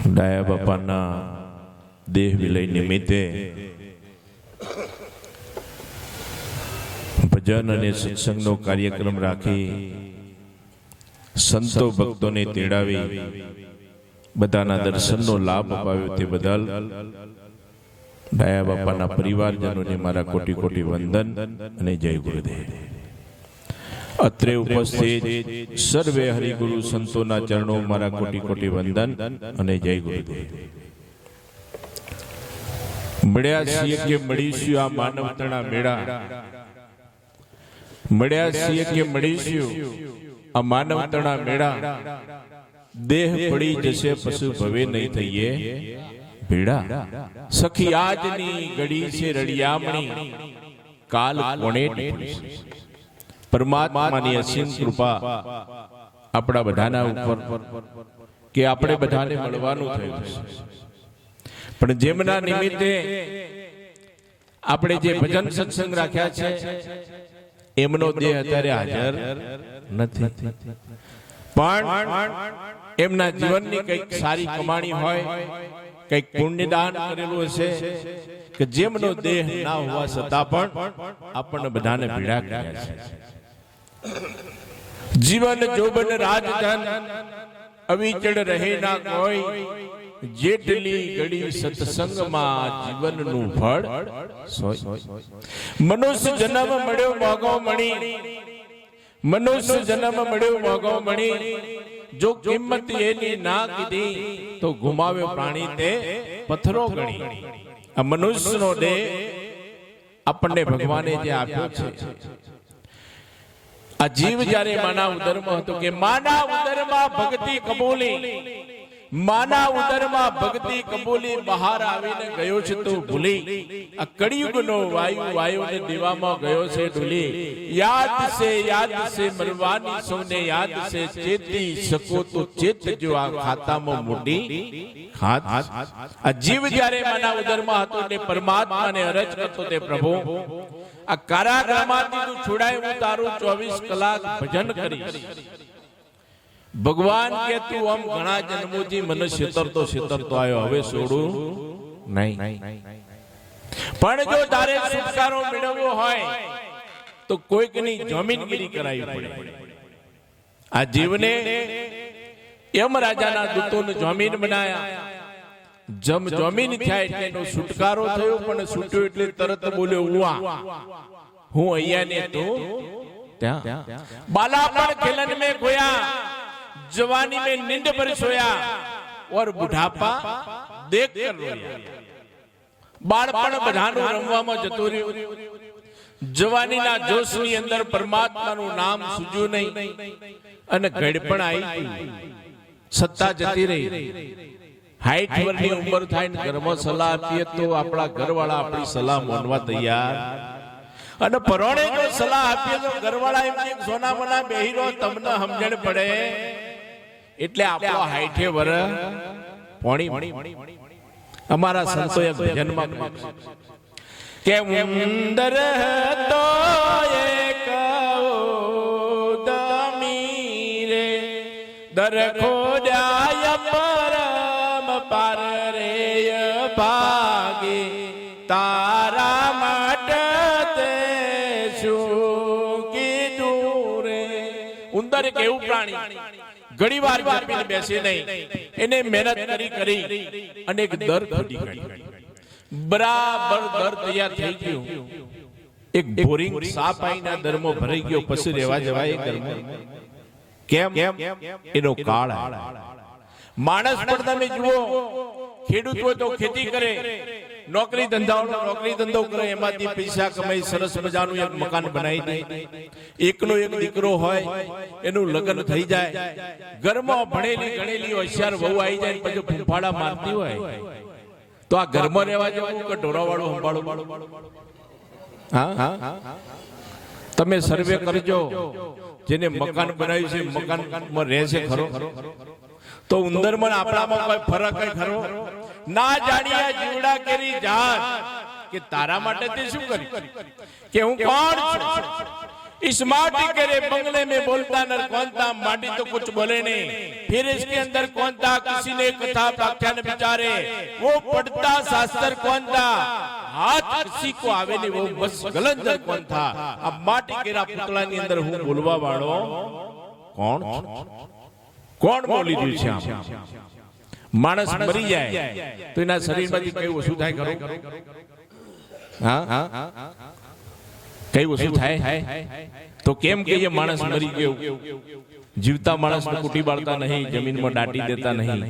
ડાયા બાપાના દેહ વિલય નિમિત્તે ભજન અને સત્સંગનો કાર્યક્રમ રાખી સંતો ભક્તોને તેડાવી બધાના દર્શનનો લાભ અપાવ્યો તે બદલ ડાયા બાપાના પરિવારજનોને મારા કોટી કોટી વંદન અને જય ગુરુદેવ. અત્રે ઉપસ્થિત સર્વે હરિગુરુ સંતોના ચરણો મારા કોટી કોટી વંદન અને જય ગુરુદેવ. મળ્યા છીએ કે મળીશું આ માનવતાના મેળા, મળ્યા છીએ કે મળીશું આ માનવતાના મેળા, દેહ પડી જશે પશુ ભવે નહીં થઈએ ભેડા. સખી આજની ઘડી છે રળિયામણી, કાલ કોણે નીકળશે. પરમાત્માની અસીમ કૃપા આપણા બધાના ઉપર કે આપણે બધાને મળવાનું થયું છે. પણ જેમના નિમિત્તે આપણે જે ભજન સત્સંગ રાખ્યા છે એમનો દેહ અત્યારે હાજર નથી, પણ એમના જીવનની કંઈક સારી કમાણી હોય, કંઈક પુણ્યદાન કરેલું હશે કે જેમનો દેહ ના હોવા છતાં પણ આપણને બધાને પીડા કર્યા છે. જીવન જોબન રાજધન અવિચળ રહે ના કોઈ, જેટલી ઘડી સત્સંગમાં જીવનનું ફળ સોય. મનુષ્ય જન્મ મળ્યો મોગો મણી, મનુષ્ય જન્મ મળ્યો મોગો મણી, જો કિંમત એની ના કીધી તો ગુમાવ્યો પ્રાણી તે પથ્થરો ગણી. આ મનુષ્યનો દેહ આપણને ભગવાને જે આપ્યો છે, આ જીવ જ્યારે માના ઉદરમાં હતો કે માના ઉદરમાં ભક્તિ કબૂલી, માના ઉદરમાં ભક્તિ કબૂલી, બહાર આવીને ગયો છે તો ભૂલી. આ કળિયુગનો વાયુ વાયુને દીવામાં ગયો છે ડૂલી. યાદ છે મરવાની સૌને યાદ છે, ચેતી શકો તો ચેતજો આ ખાતામાં મોટી ખાત. આ જીવ જ્યારે માના ઉદરમાં હતો એટલે પરમાત્માને અરજ કરતો તે પ્રભુ આ કારાગૃહમાંથી તું છોડાય, હું તારું 24 કલાક ભજન કરીશ. ભગવાન કે તું આમ ઘણા જન્મોથી મને છેતરતો આવ્યો, હવે છોડું નહીં. પણ જો તારે છુટકારો મેળવવો હોય તો કોઈકની જમીનગીરી કરાવી પડે. આ જીવને એમ રાજાના દૂતોને જમીન બનાયા, જમીન થયા એટલે એનો છુટકારો થયો. પણ છૂટ્યો એટલે તરત બોલ્યો હું અહીંયા ને તું ત્યાં. बालापन खेलन में खोया, जवानी में नींद पर सोया, और बुढ़ापा देख कर रोया. बाळपण બધાનું રમવામાં જતું રહ્યું, જવાનીના જોશની અંદર પરમાત્માનું નામ સૂજ્યું નહીં, અને ગડપણ આવી, સત્તા જતી રહી. 60 વર્ષની ઉંમર થાય ને ઘરમાં સલાહ આપીએ તો આપણા ઘરવાળા આપણી સલાહ માનવા તૈયાર, અને પરોણે જો સલાહ આપીએ તો ઘરવાળા એમ કે સોના મના બેહીરો તમને સમજણ પડે. એટલે આપણો 60 વર્ષ પોણી. અમારા સંતોએ ભજનમાં કે ઉંદર તો એક ઉદમી રે, દર ખોડ્યા પરમ પાર રે ભાગે, તારા માટે તે શું કીધું રે. ઉંદર એક એવું પ્રાણી ઘણી વાર જાપીને બેસે નહીં, એને મહેનત કરી અને એક દર ખોદી કાઢી. બરાબર દર તૈયાર થઈ ગયો, એક બોરિંગ સાપ આઈના દરમો ભરાઈ ગયો, પછી રહેવા જવાય ઘરમાં. કેમ? એનો કાળ. માણસ પણ તમે જુઓ, ખેડૂત હોય તો ખેતી કરે, નોકરી ધંધો કરે, એમાંથી પૈસા કમાઈ સરસ મજાનું એક મકાન બનાવી દે. એકનો એક દીકરો હોય, એનું લગ્ન થઈ જાય, ઘરમાં ભણેલી ગણેલી હોશિયાર વહુ આવી જાય, પછી ફૂંફાડા મારતી હોય તો આ ઘરમાં રહેવા જવું કે ઢોરાવાળું સંભાળવું? હા, તમે સર્વે કરજો. જેને મકાન બનાવ્યું છે મકાનમાં રહેશે ખરો? તો ઉંદરમાં આપણામાં કોઈ ફરક ખરો? ના જાણ્યા જીવડા કેરી જાત, કે તારા માટે તે શું કરી, કે હું કોણ છું, इस माटी के रे बंगले में बोलता नर कौन था, माटी तो कुछ बोले नहीं। फिर इसके अंदर कौन था, किसी ने कथा व्याख्यान विचारे, वो पढ़ता शास्त्र कौन था, हाथ किसी को आवे नहीं, वो बस गलंदर कौन था। अब माटी केरा पुतला ની અંદર હું બોલવા વાળો કોણ કોણ બોલી રહ્યું છે? માણસ મરી જાય તો એના શરીરમાંથી કઈ વસ્તુ થાય ખરો? હા કઈ વસ્તુ થાય? તો કેમ કે એ માણસ મરી ગયો, જીવતા માણસને કુટી બાળતા નહીં, જમીનમાં દાટી દેતા નહીં,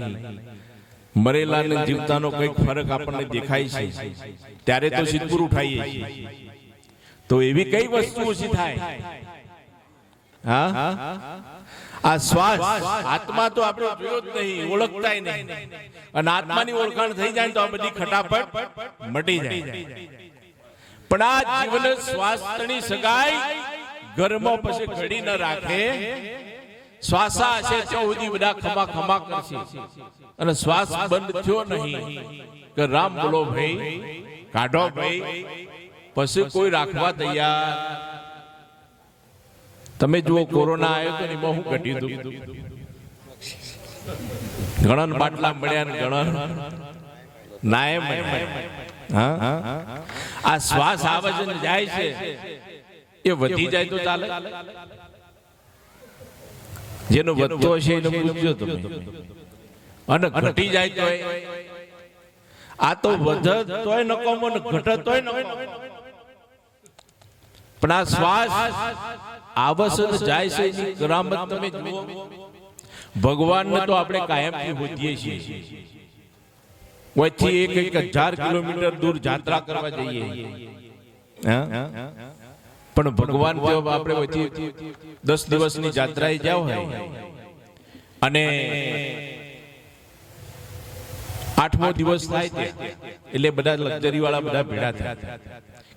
મરેલા ને જીવતાનો કઈક ફરક આપણને દેખાય છે ત્યારે તો સિદ્ધપુર ઉઠાઈએ છીએ। તો એવી કઈ વસ્તુ ઓછી થાય? હા આ શ્વાસ આત્મા તો આપણે જોયો જ નહીં, ઓળખતાય નહીં, અને આત્માની ઓળખાણ થઈ જાય તો આ બધી ખટાપટ મટી જાય। પણ આ જીવન શ્વાસની સગાઈ ઘરમાં પછી ઘડી ન રાખે, શ્વાસા હશે ત્યાં સુધી બધા ખમા ખમા કરશે, અને શ્વાસ બંધ થયો નહીં કે રામ બોલો ભાઈ, કાઢો ભાઈ, પછી કોઈ રાખવા તૈયાર। તમે જુઓ કોરોના આવ્યો તો ને બહુ ઘટ્યું હતું, ઘણા બાટલા મળ્યા ને ઘણા નાય મળ્યા। આ શ્વાસ આવે છે ને જાય છે, એ વધી જાય તો ચાલે? જેનો વધતો હશે એને પૂછજો તમે, અને ઘટી જાય તો આ તો વધત તોય નકામો ને ઘટત તોય નકામો। પણ આ શ્વાસ આવશે ને જાય છે એની કરામત તમે જુઓ। ભગવાનને તો આપણે કાયમથી હોતીએ છીએ, વચ્ચે 1000 કિલોમીટર દૂર યાત્રા કરવા જઈએ, પણ ભગવાન જો આપણે વચ્ચે 10 દિવસની યાત્રાએ જાવ હોય અને 8મો દિવસ થાય એટલે બધા લક્ઝરી વાળા બધા ભેડા થાય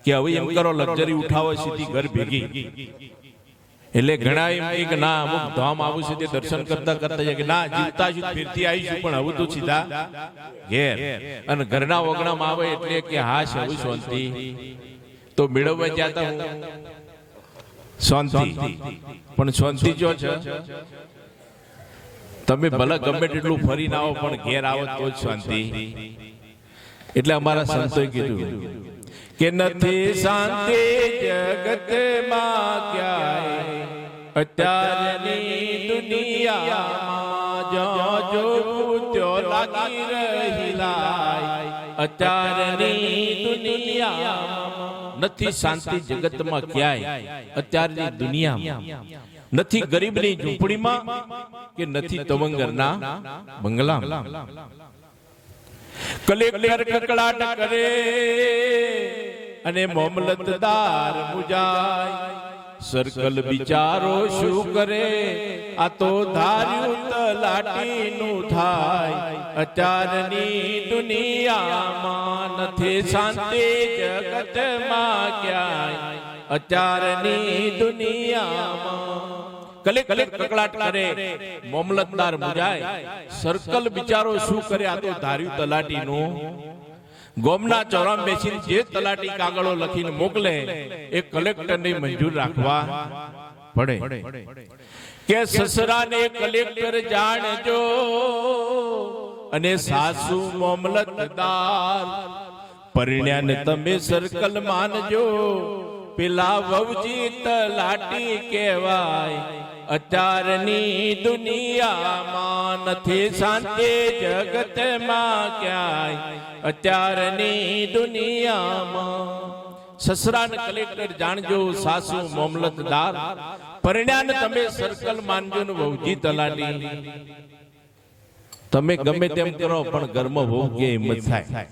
કે હવે એમ કરો લક્ઝરી ઉઠાવો સીધી ઘર ભેગી। એટલે ઘણા એમ કે ના અમુક ધામ આવું છે તે દર્શન કરતા કરતા જાય કે ના જીવતા છું ફેરથી આવીશું, પણ હવે તો સીધા ઘેર, અને ઘરના ઓગણામાં આવે એટલે કે હા છે હવે શાંતિ, તો મેળવવા જતા હું શાંતિ, પણ શાંતિ જો છે તમે ભલે ગમે તેટલું ફરીને આવો પણ ઘેર આવો તો જ શાંતિ। એટલે અમારા સંતોએ કીધું કે નથી શાંતિ જગતમાં ક્યાંય, અત્યારની દુનિયામાં જો જો લાગી રહી લાય, અત્યારની દુનિયામાં નથી શાંતિ જગતમાં ક્યાંય, અત્યારની દુનિયામાં નથી ગરીબની ઝૂંપડીમાં કે નથી તવંગરના બંગલામાં। કલેક્ટર કકડાટ કરે અને મામલતદાર મુજાય, સર્કલ બિચારો શું કરે, આ તો ધાર્યું તલાટીનું થાય, અત્યારની દુનિયામાં નથી શાંતિ જગતમાં ક્યાંય, અત્યારની દુનિયામાં। કલેક્ટર કકડાટ કરે, મામલતદાર મુજાય, સર્કલ બિચારો શું કરે, આ તો ધાર્યું તલાટીનું। ગોમના ચોરામ બેસીને જે તલાટી કાગળો લખીને મોકલે એ કલેક્ટરને મંજૂર રાખવા પડે। કે સસરાને કલેક્ટર જાણજો અને સાસુ મામલતદાર, પરિણ્યાને તમે સર્કલ માનજો, પેલા વવજી તલાટી કહેવાય, અત્યારની દુનિયામાં નથી શાંતિ જગતમાં ક્યાંય, અત્યારની દુનિયામાં। સસરાને કલેક્ટર જાણજો, સાસુ મામલતદાર, પરિણાને તમે સર્કલ માનજો ને વહુજી તલાટી। તમે ગમે તેમ કરો પણ ઘરમાં વહુ કે હિંમત થાય,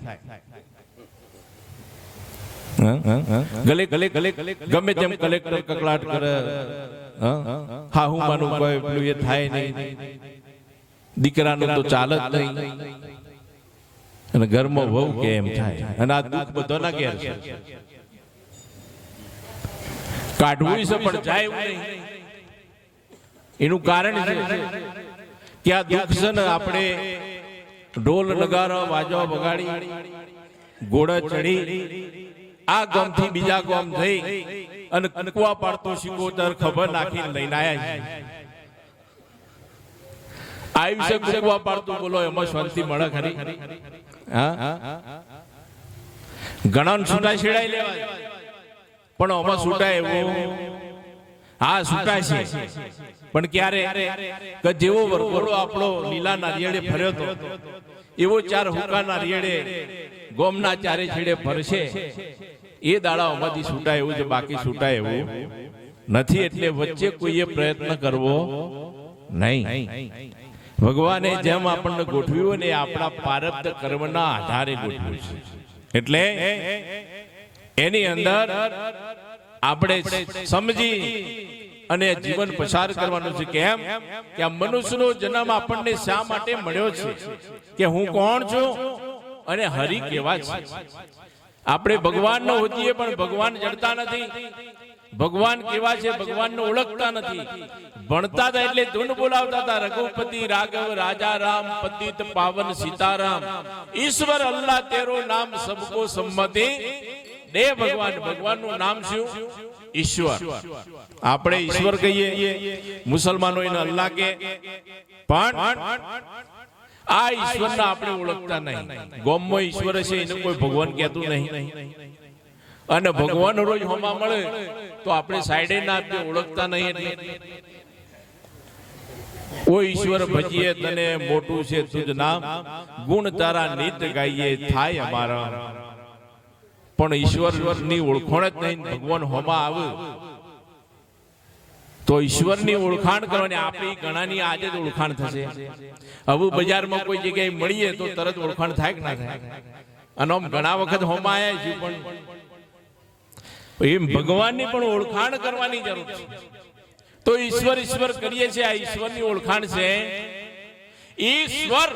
ગલે ગલે ગલે ગમે તેમ કલેક્ટર કકડાટ કરે, હા હું માનું કોઈ પેલું એ થાય નહીં, દીકરાનું તો ચાલે જ નહીં, અને ઘરમાં વહુ કે એમ થાય, અને આ દુઃખ બધાના ઘેર છે, કાઢવું છે પણ જાય એવું નહીં। એનું કારણ છે કે આ દુઃખ છે ને આપણે ઢોલ નગારા વાજો વગાડી ઘોડા ચડી આ ગામથી બીજા ગામ થઈ અને કુકવા પાડતો શિકોતર ખબર નાખીને લઈને આયા છે. આયુષ્ય કુકવા પાડતું, બોલો એમાં શાંતિ મળે ખરી? હા, ઘણા છૂટા છેડાઈ લેવા, પણ આમાં છૂટા એવું, હા છૂટા છે, પણ ક્યારે કે જેવો વરઘોડો આપણો લીલા નારિયેળે ફર્યો હતો એવો ચાર હુકા નારિયેળે ગોમના ચારે છેડે ફરશે એ દાડાઓમાંથી છૂટાય એવું છે, બાકી છૂટાય એવું નથી. એટલે વચ્ચે કોઈએ પ્રયત્ન કરવો નહીં. ભગવાને જેમ આપણને ગોઠવ્યું ને આપણા પ્રારબ્ધ કર્મના આધારે ગોઠવ્યું છે. એટલે એની અંદર આપણે સમજી અને જીવન પસાર કરવાનું છે. કેમ કે આ મનુષ્યનો જન્મ આપણને શા માટે મળ્યો છે, કે હું કોણ છું અને હરિ કેવા છે. આપણે ભગવાનનો હોઈએ પણ ભગવાન જડતા નથી. ભગવાન કેવા છે ભગવાનને ઓળખતા નથી. ભણતા હતા એટલે ધૂન બોલાવતા હતા, રઘુપતિ રાઘવ રાજા રામ પતિત પાવન સીતારામ, ઈશ્વર અલ્લાહ તેરો નામ સબકો સંમતિ દે. ભગવાન, ભગવાનનું નામ શું? ઈશ્વર. આપણે ઈશ્વર કહીએ, મુસલમાનો એને અલ્લાહ કે, પણ આ ઈશ્વરને આપણે ઓળખતા નહીં. ગોમમાં ઈશ્વર છે એને કોઈ ભગવાન કહેતું નહીં, અને ભગવાન રોજ હોમા મળે તો આપણે સાઈડે ના આપીએ, ઓળખતા નહીં. એટલે ઓ ઈશ્વર ભજીએ તને મોટું છે તુજ નામ, ગુણ તારા નિત ગાઈએ થાય અમારા. પણ ઈશ્વરની ઓળખાણ જ નહીં. ભગવાન હોમા આવે તો ઈશ્વરની ઓળખાણ કરવાની. આપણી ઘણાની આજે જ ઓળખાણ થશે. હવે બજારમાં કોઈ જગ્યાએ મળીએ તો તરત ઓળખાણ થાય કે ના થાય? અને આમ ઘણા વખત હોમા આવ્યા છે, પણ એમ ભગવાનની પણ ઓળખાણ કરવાની જરૂર છે. તો ઈશ્વર ઈશ્વર કરીએ છીએ, આ ઈશ્વરની ઓળખાણ છે. ઈશ્વર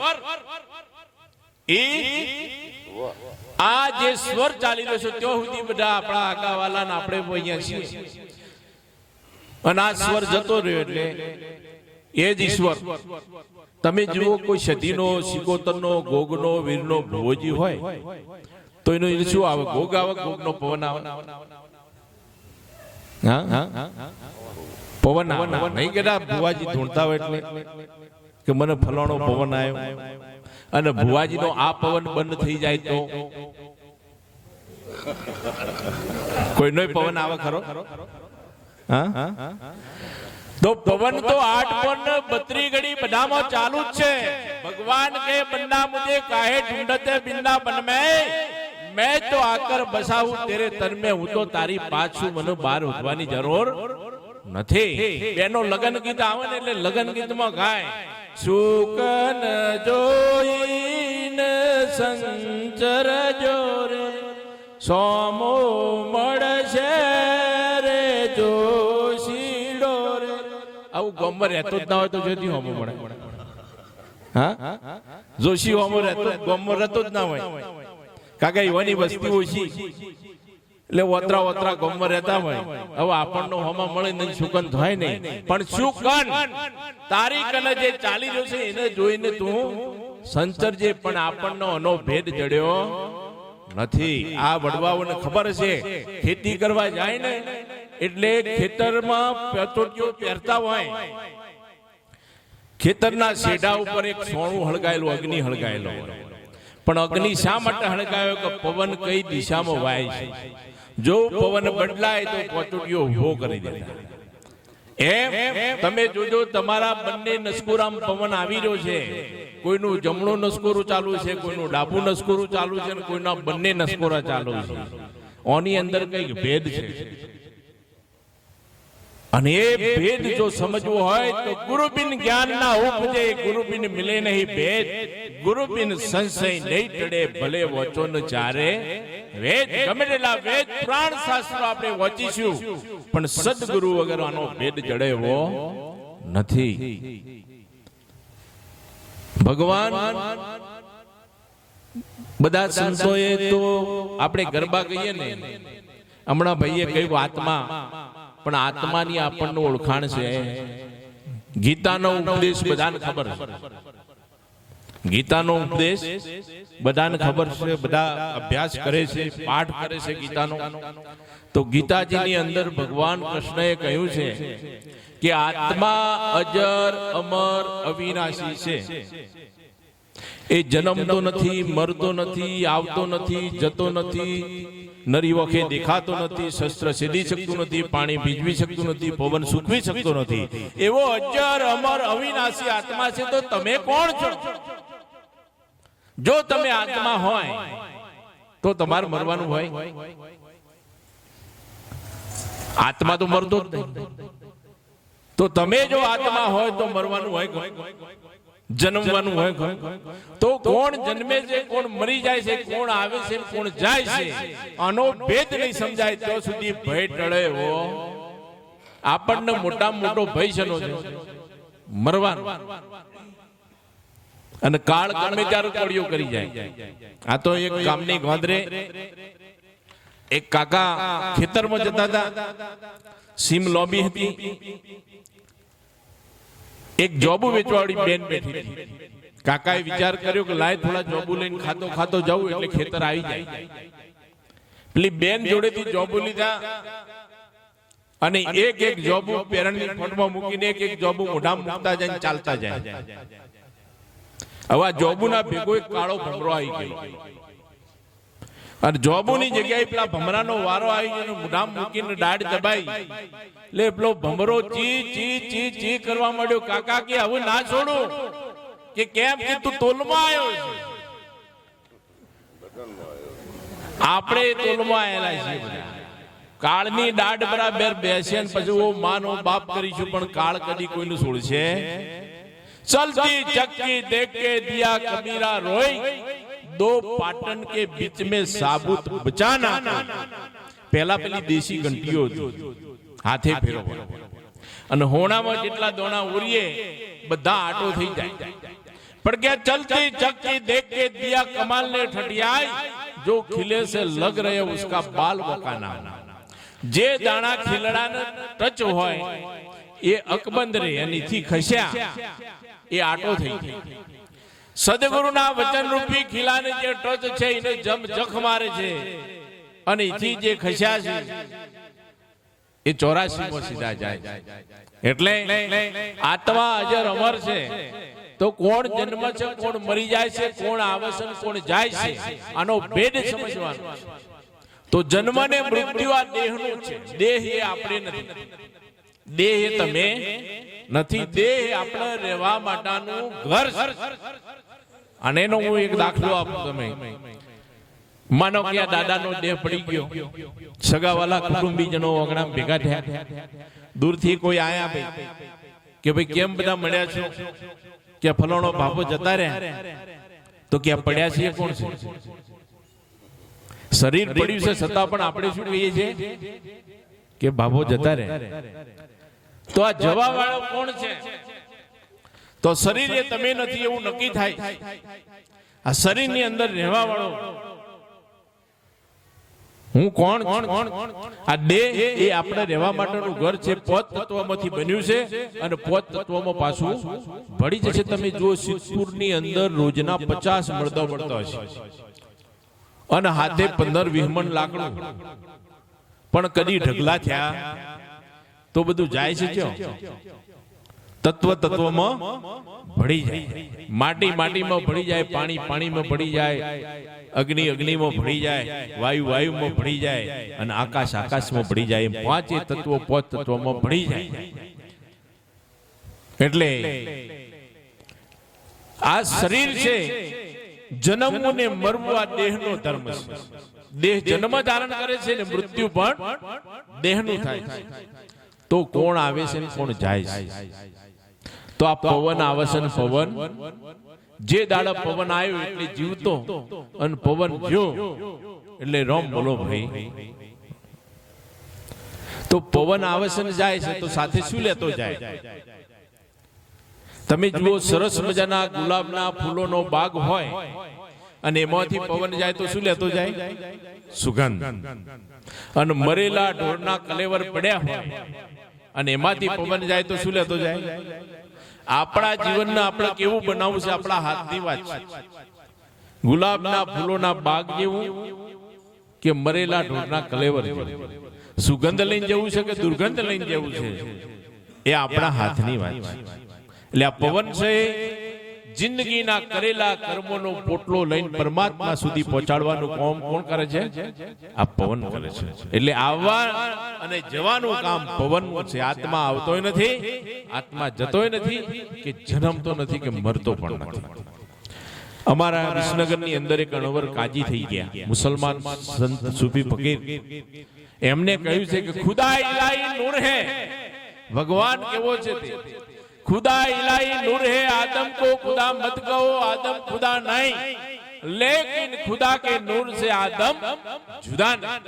આ જે સ્વર ચાલી રહ્યો છે ત્યાં સુધી બધા આપણા આગાવાલા ને આપણે અહીંયા છીએ, અને આ સ્વર જતો રહ્યો એટલે એ જ ઈશ્વર. તમે જુઓ કોઈ સતીનો, સિકોતરનો, ગોગનો, વીરનો ભોજી હોય તો એનું શું આવે? ગોગ આવે, ગોગનો પવન આવે. પવન આવે નહીં કે ભુવાજી ધૂણતા હોય એટલે કે મને ફલાણો પવન આવ્યો, અને ભુવાજીનો આ પવન બંધ થઈ જાય તો કોઈનો પવન આવે ખરો? તો પવન તો 8 પણ 32 ઘડી બધામાં ચાલુ જ છે. ભગવાન કે બન્ના મુझे काहे ढूंढते वृंदावन में, मैं तो आकर बसा हूं तेरे तन में, હું તો તારી પાછું, મને બહાર ઉઠવાની જરૂર નથી. બેનો લગન ગીત આવે ને એટલે લગન ગીતમાં ગાય, સુકન જોઈને સંચર જોરે સોમો મળશે રે જોશીડો રે. આવું ગોમર રહેતો જ ના હોય તો જોતી હોમો મળે. હા, જોશી હોમો રહેતો, ગોમર રહેતો જ ના હોય, કાકા યુવાની વસ્તી ઓછી એટલે ઓતરા ઓતરા ગોમમાં રહેતા હોય. હવે આપણનો હોમા મળે નહીં, સુકન થાય નહીં. પણ સુકન તારી કને જે ચાલી રહ્યો છે એને જોઈને તું સંચરજે, પણ આપણનો અનો ભેદ જડ્યો નથી. આ વડવાઓને ખબર છે, ખેતી કરવા જાય ને એટલે ખેતરમાં પેટોટીઓ પહેરતા હોય, ખેતરના શેઢા ઉપર એક સોણું હળગાયેલું, અગ્નિ હળગાયેલો હોય. પણ અગ્નિ શા માટે હળગાયો? કે પવન કઈ દિશામાં વાય છે, જો પવન બદલાય તો પેટોટીઓ ઉભો કરી દેતા. એમ તમે જોજો તમારા બંને નસકોરામ પવન આવી રહ્યો છે. કોઈનું જમણું નસકોરું ચાલુ છે, કોઈનું ડાબું નસકોરું ચાલુ છે, અને કોઈના બંને નસકોરા ચાલુ છે. ઓની અંદર કઈક ભેદ છે, અને એ ભેદ જો સમજવો હોય તો ગુરુ બિન જ્ઞાન ના ઉપજે, ગુરુ બિન મિલે નહીં ભેદ, ગુરુ બિન સંશય નહીં ટળે, ભલે વચો ન ચારે વેદ. ગમે તેટલા વેદ પુરાણ શાસ્ત્રો આપણે વાંચીશું, પણ સદગુરુ વગર આનો ભેદ જડે એવો નથી. ભગવાન બધા સંતોએ તો આપણે ગરબા કહીએ ને, હમણાં ભાઈએ કહ્યું આત્મા, પણ આત્માની આપણને ઓળખાણ છે. ગીતાનો ઉપદેશ બધાને ખબર છે, ગીતાનો ઉપદેશ બધાને ખબર છે, બધા અભ્યાસ કરે છે, પાઠ કરે છે ગીતાનો. તો ગીતાજીની અંદર ભગવાન કૃષ્ણએ કહ્યું છે કે આત્મા અજર અમર અવિનાશી છે. એ જન્મતો નથી, મરતો નથી, આવતો નથી, જતો નથી, નરી વખે દેખાતો નથી, શસ્ત્ર સીધી શકતું નથી, પાણી ભીજવી શકતું નથી, પવન સૂકવી શકતો નથી. એવો અજર અમર અવિનાશી આત્મા છે. તો તમે કોણ છો? જો તમે આત્મા હોય તો તમારે મરવાનું હોય? આત્મા તો મરતો જ નહીં. તો તમે જો આત્મા હોય તો મરવાનું હોય, જન્મવાનું હોય. તો કોણ જન્મે છે, કોણ મરી જાય છે, કોણ આવે છે, કોણ જાય છે, આનો ભેદ નહીં સમજાય ત્યાં સુધી ભય ટળે એવો આપણને મોટામાં મોટો ભય શેનો છે? મરવાનો. અને કાળ ગમે ત્યારે કોળિયો કરી જાય. આ તો એક ગામની ગોંદરે એક કાકા ખેતરમાં જતા હતા, સીમ લોબી હતી, એક જોબુ વેચવાવાળી બેન બેઠી હતી. કાકાએ વિચાર કર્યો કે લાય થોડા જોબુ લઈને ખાતો ખાતો જાઉં એટલે ખેતર આવી જાય. પેલી બેન જોડેથી જોબુ લીધા અને એક એક જોબુ પેરણની ફોટમાં મૂકીને એક એક જોબુ મોઢામાં મૂકતા જાય, ચાલતા જાય. હવે આ જોબુના ભેગો એક કાળો ભમરો આવી ગયો અને જોબુની જગ્યાએ પેલા ભમરાનો વારો આવી ગયો. મોઢામાં મૂકીને દાઢ દબાઈ એટલે પેલો ભમરો ચી ચી ચી ચી કરવા માંડ્યો. કાકા કે હવે ના છોડું. કે કેમ? કે તું તોલમાં આવ્યો છે. આપણે તોલમાં આવેલા છીએ. કાળની દાઢ બરાબર બેસે પછી ઓ માનો બાપ કરીશું, પણ કાળ કદી કોઈનું છોડશે? चलती चक्की देख के दिया कबीरा रोई, दो पाटन के बीच में साबुत बचाना. पहला पेली देशी घंटीओ हाथे फेरવો અને હોણામાં જેટલા દોણા ઉરીએ બધા આટો થઈ જાય. પણ કે ચલતી ચક્કી દેખ के दिया कमाल ने ठठियाई, जो खिले से लग रहे उसका बाल बकाना. જે દાણા ખીલડાને ટચ હોય એ અકબંધ રે, એનીથી ખસ્યા એ આટો થઈ ગયો. સદગુરુના વચન રૂપી ખીલાને જે ટચ છે એને જમ જખ મારે છે અને એથી જે ખસ્યા છે એ 84 માં સીધા જાય. એટલે આત્મા અજર અમર છે. તો કોણ જન્મ છે, કોણ મરી જાય છે, કોણ આવે છે, કોણ જાય છે, આનો ભેદ સમજવાનો. તો જન્મ ને મૃત્યુ આ દેહનું છે. દેહ એ આપણે નથી, દેહ એ તમે નથી. દેહ આપણે રહેવા માટેનું ઘર. અને એનો હું એક દાખલો આપું. તમે માનો કે આ દાદાનો દેહ પડી ગયો, સગાવાલા કુટુંબીજનો ઓગણા ભેગા થયા, દૂરથી કોઈ આયા ભાઈ કે ભાઈ કેમ બધા મળ્યા છો? કે ફલાણો બાપો જતા રહ્યા. તો કે પડ્યા છીએ કોણ છે? શરીર પડ્યું છે છતાં પણ આપણે શું કહીએ છીએ? કે બાપો જતા રહ્યા. તો આ જવા વાળો કોણ છે? તો શરીર એ તમે નથી એવું નક્કી થાય. આ શરીરની અંદર રહેવા વાળો હું કોણ? આ દેહ એ આપણે રહેવા માટેનું ઘર છે. 5 તત્વમાંથી બન્યું છે અને 5 તત્વમાં પાછું ભળી જશે. તમે જુઓ સિદ્ધપુરની અંદર રોજના 50 મરદો મળતા હશે અને હાથે 15-20 મણ લાકડું. પણ કદી ઢગલા થયા તો બધું જાય છે ક્યાં? તત્વ તત્વમાં ભળી જાય. માટી માટીમાં ભળી જાય, પાણી પાણીમાં ભળી જાય, અગ્નિ અગ્નિમાં ભળી જાય, વાયુ વાયુમાં ભળી જાય અને આકાશ આકાશમાં ભળી જાય. એમ 5 તત્વો 5 તત્વમાં ભળી જાય. એટલે આ શરીર છે, જન્મવું ને મરવું આ દેહનો ધર્મ છે. દેહ જન્મ ધારણ કરે છે ને મૃત્યુ પણ દેહનું થાય છે. તો કોણ આવે છે ને કોણ જાય છે? તો આ પવન આવે છે ને પવન જે દાડા પવન આવ્યો એટલે જીવતો અને પવન જો એટલે રોમ બોલો ભાઈ. તો પવન આવે છે ને જાય છે તો સાથે શું લેતો જાય? તમે જુઓ સરસ મજાના ગુલાબના ફૂલોનો બાગ હોય અને એમાંથી પવન જાય તો શું લેતો જાય? સુગંધ. અને મરેલા ઢોરના કલેવર પડ્યા હોય અને એમાંથી પવન જાય તો શું લેતો જાય? આપણા જીવનને આપણે કેવું બનાવવું છે આપણા હાથની વાત છે. ગુલાબના ફૂલોના બાગ જેવું કે મરેલા ઢોરના કલેવર જેવું? સુગંધ લઈને જવું છે કે દુર્ગંધ લઈને જવું છે એ આપણા હાથની વાત છે. એટલે આ પવન છે જિંદગીના કરેલા કર્મોનો પોટલો લઈને પરમાત્મા સુધી પહોંચાડવાનું કામ કોણ કરે છે? આ પવન કરે છે. એટલે આવવા અને જવાનું કામ પવનનું છે. આત્મા આવતોય નથી, આત્મા જતોય નથી, કે જન્મતો નથી, કે મરતો પણ નથી. અમારા વિસનગરની અંદર એક અણવર કાજી થઈ ગયા, મુસલમાન સંત સૂફી ફકીર. એમને કહ્યું છે કે ખુદા ઇલાહી નૂર હે, ભગવાન કેવો છે તે खुदा इलाही नूर है, आदम को खुदा मत कहो, आदम खुदा नहीं, लेकिन खुदा के नूर से आदम जुदा नहीं.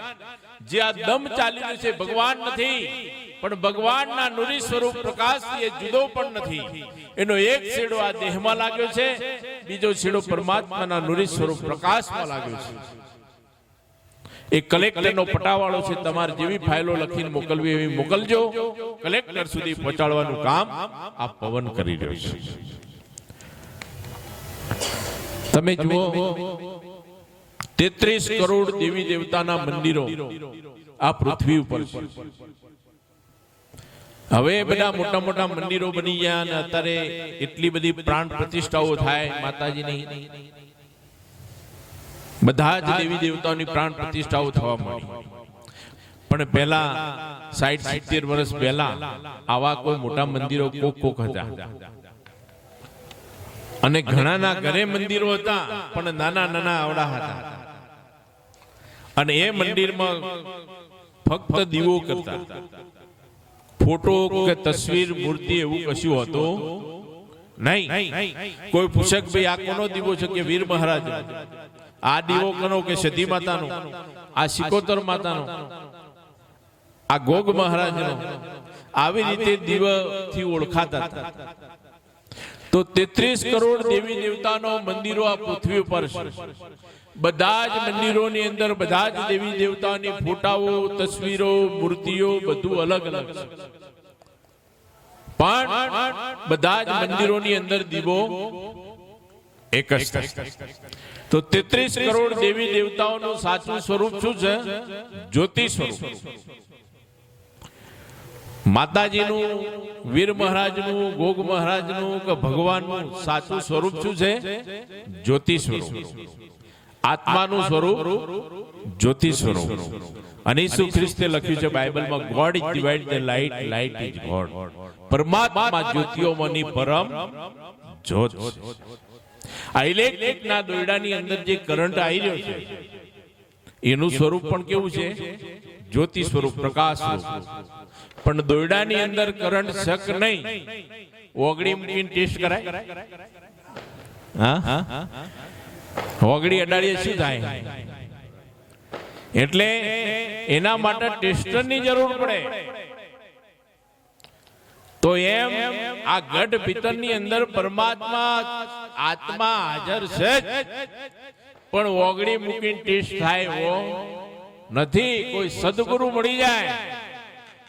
जे आ दम चाली રહ્યું છે ભગવાન નથી, પણ ભગવાનના નૂરી સ્વરૂપ પ્રકાશ એ જુદો પણ નથી. એનો એક છેડો આ દેહમાં લાગ્યો છે, બીજો છેડો પરમાત્માના નૂરી સ્વરૂપ પ્રકાશમાં લાગ્યો છે. એક કલેક્ટરનો પટાવાળો છે, તમારે જેવી ફાઇલો લખીને મોકલવી એવી મોકલજો, કલેક્ટર સુધી પહોંચાડવાનું કામ આ પવન કરી રહ્યો છે. તમે જુઓ 33 કરોડ દેવી દેવતાના મંદિરો આ પૃથ્વી ઉપર છે. હવે બધા મોટા મોટા મંદિરો બની ગયા અને અત્યારે એટલી બધી પ્રાણ પ્રતિષ્ઠાઓ થાય માતાજીની, બધા જ દેવી દેવતાઓની પ્રાણ પ્રતિષ્ઠાઓ થવા માંડી. પણ પહેલા 60-70 વર્ષ પહેલા આવા કોઈ મોટા મંદિરો કોક હતા, અને ઘણાના ઘરે મંદિરો હતા, પણ નાના નાના આવડા હતા. અને એ મંદિરમાં ફક્ત દીવો કરતા, ફોટો કે તસવીર મૂર્તિ એવું કશું હતું નહીં. કોઈ પૂછે કે ભાઈ આ કોનો દીવો છે, કે વીર મહારાજ. આ દીવો કોનો, કે સતી માતાનો, આ સિકોતર માતાનો, આ ગોગ મહારાજનો. આવી રીતે દીવાથી ઓળખાતા હતા. તો 33 કરોડ દેવી દેવતાનો મંદિરો આ પૃથ્વી ઉપર છે. બધા જ મંદિરોની અંદર બધા જ દેવી દેવતાની ફોટાઓ, તસવીરો, મૂર્તિઓ બધું અલગ અલગ છે. પણ બધા જ મંદિરોની અંદર દીવો એક જ છે. તો 33 કરોડ દેવી દેવતાઓનું સાચું સ્વરૂપ શું છે? જ્યોતિ સ્વરૂપ. માતાજીનું, વીર મહારાજનું, ગોગ મહારાજનું કે ભગવાનનું સાચું સ્વરૂપ શું છે? જ્યોતિ સ્વરૂપ. આત્માનું સ્વરૂપ જ્યોતિ સ્વરૂપ. અને ઈસુ ખ્રિસ્તે લખ્યું છે બાઇબલમાં, God is divide the light, light is God. પરમાત્મા જ્યોતિઓમાંની પરમ જ્યોત. આ ઇલેક્ટ્રિકના દોરડાની અંદર જે કરંટ આવી રહ્યો છે એનું સ્વરૂપ પણ કેવું છે? જ્યોતિ સ્વરૂપ, પ્રકાશ સ્વરૂપ. પણ દોરડાની અંદર કરંટ શક નહીં. ઓગળી મૂકીને ટેસ્ટ કરાય? હા, ઓગળી અડાડીએ શું થાય? એટલે એના માટે ટેસ્ટરની જરૂર પડે. તો એમ આ ગઢ ભીતરની અંદર પરમાત્મા આત્મા હાજર છે, પણ ઓગળી મૂકીને ટેસ્ટ થાય એવો નથી. કોઈ સદગુરુ મળી જાય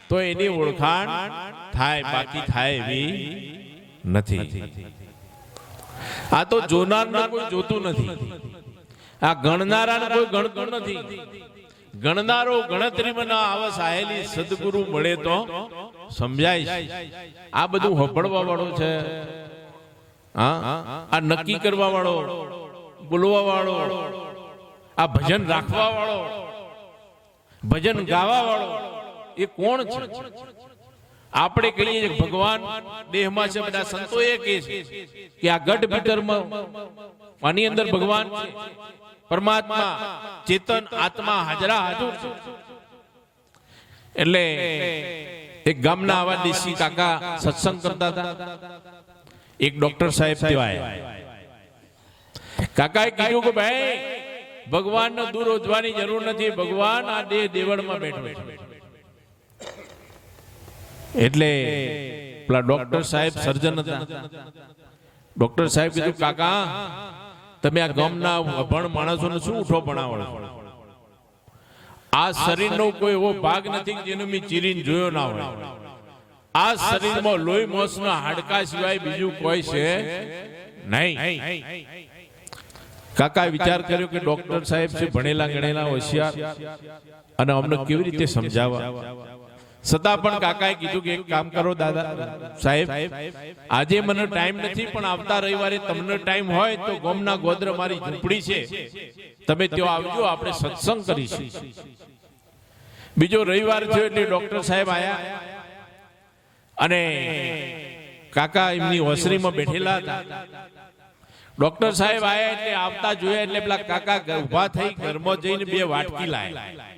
તો એની ઓળખાણ થાય, બાકી થાય એવી નથી. આ તો જોનારને કોઈ જોતું નથી, આ ગણનારાને કોઈ ગણતું નથી. ગણનારો ગણતરીમાં ના આવે, સાહેલી સદગુરુ મળે તો સમજાય. આ બધું હપડવા વાળો છે, આ નક્કી કરવા વાળો, બોલવા વાળો, આ ભજન રાખવા વાળો, ભજન ગાવા વાળો, એ કોણ છે? આપણે કહીએ છીએ ભગવાન દેહમાં છે. બધા સંતો એ કહે છે કે આ ગઢ ભીતરમાં આની અંદર ભગવાન છે, પરમાત્મા ચેતન આત્મા હાજરા હાજર છે. એટલે એક ગામના આવા દેશી કાકા સત્સંગ કરતા હતા. એક ડોક્ટર સાહેબ ત્યાં કાકાએ કીધું કે ભાઈ ભગવાનને દૂર ઓજવાની જરૂર નથી, ભગવાન આ દેહ દેવળમાં બેઠો છે. એટલે પેલા ડોક્ટર સાહેબ સર્જન હતા. ડોક્ટર સાહેબ કીધું કાકા તમે આ ગામના અભણ માણસોને શું ઉઠો ભણાવો? આ શરીરનો કોઈ એવો ભાગ નથી જેનો મેં ચીરીને જોયો ના હોય. આ શરીરમાં લોહી મોસના હાડકા સિવાય બીજું કોઈ છે નહીં. કાકા વિચાર કર્યો કે ડોક્ટર સાહેબ છે ભણેલા ગણેલા હોશિયાર, અને અમને કેવી રીતે સમજાવવા. છતાં પણ કાકાએ કીધું કે એક કામ કરો દાદા સાહેબ, આજે મને ટાઈમ નથી, પણ આવતા રવિવારે તમને ટાઈમ હોય તો ગોમના ગોત્ર મારી ઝૂંપડી છે, તમે ત્યાં આવજો, આપણે સત્સંગ કરીશું. બીજો રવિવાર થયો એટલે ડોક્ટર સાહેબ આયા, અને કાકા એમની ઓસરીમાં બેઠેલા હતા. ડોક્ટર સાહેબ આયા એટલે આવતા જોયા એટલે પેલા કાકા ઉભા થઈ ઘરમાં જઈને 2 વાટકી લાયા.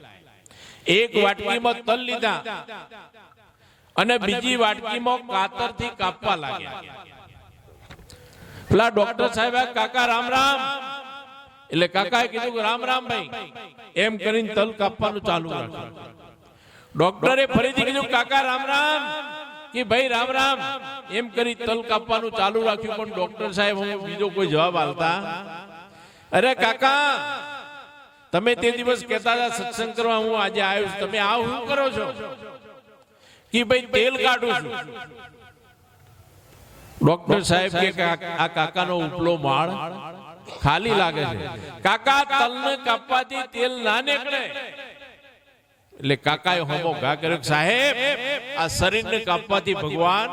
એક વાટકીમાં તલ લીધા અને બીજી વાટકીમાં કાતરથી કાપવા લાગ્યા. પેલા ડોક્ટર સાહેબ કાકા રામ રામ, એટલે કાકાએ કીધું કે રામ રામ ભાઈ, એમ કરીને તલ કાપવાનું ચાલુ રાખ્યું. ડોક્ટરે ફરીથી કીધું કાકા રામ રામ, કે ભાઈ રામ રામ, એમ કરી તલ કાપવાનું ચાલુ રાખ્યું. પણ ડોક્ટર સાહેબ બીજો કોઈ જવાબ આલતા. અરે કાકા, તમે તે દિવસ કહેતા હતા સત્સંગ કરવા, હું આજે આવ્યો છું, તમે આવું શું કરો છો? કે ભાઈ તેલ કાઢું છું. ડોક્ટર સાહેબ કે આ કાકાનો ઉપલો માળ ખાલી લાગે છે. કાકા, તલને કાપવાથી તેલ ના નીકળે. એટલે કાકાએ હોમો ઘા કર્યો, સાહેબ આ શરીરને કાપવાથી ભગવાન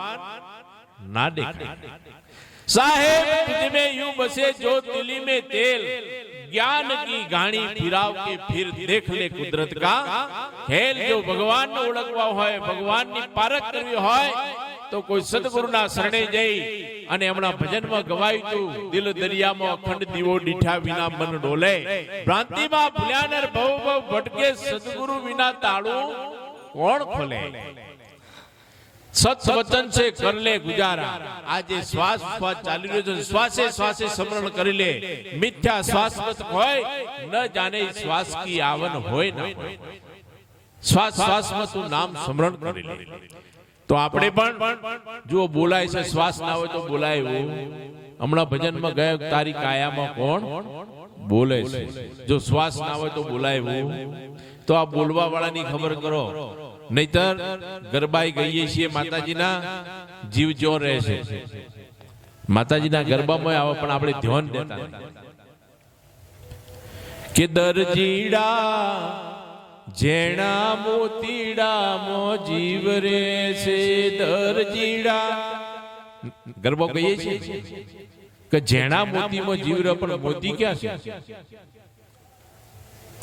ના દેખાય. साहेब तुझ में यूं बसे जो तिली में तेल, ज्ञान की गाड़ी फिराव के फिर देख ले कुदरत का खेल. जो भगवान ने ओळखवा होय, भगवान ની પારખ કરવી હોય તો કોઈ સદગુરુના શરણે જઈ અને એમના ભજનમાં ગવાયું તું, દિલ દરિયામાં અખંડ દીવો દીઠા વિના મન ડોલે, ભ્રાંતિમાં ભૂલ્યા નર ભવ ભવ ભટકે, સદગુરુ વિના તાળું કોણ ખોલે. સત વચન છે કર લે ગુજારા. આજે શ્વાસ શ્વાસ ચાલી રહ્યો છે, શ્વાસે શ્વાસે સ્મરણ કરી લે. મિથ્યા શ્વાસ મત હોય, ન જાને શ્વાસ કી આવન હોય ન હોય. શ્વાસ શ્વાસમાં તું નામ સ્મરણ કરી લે. તો આપણે પણ જો બોલાય છે, શ્વાસ ના હોય તો બોલાય એવું. હમણાં ભજનમાં ગયો, તારી કાયામાં કોણ બોલે છે. જો શ્વાસ ના હોય તો બોલાય એવું. તો આ બોલવા વાળાની ખબર કરો, નહીતર ગરબાઈ ગઈએ છીએ માતાજીના, જીવ ચોર રહે છે. માતાજીના ગરબામાં આવે પણ આપણે ધ્યાન દેતા કે દરજીડા જેણા મોતીડા મો જીવ રે છે. દરજીડા ગરબો કહીએ છીએ કે જેણા મોતીમાં જીવ રહે, પણ મોતી ક્યાં છે?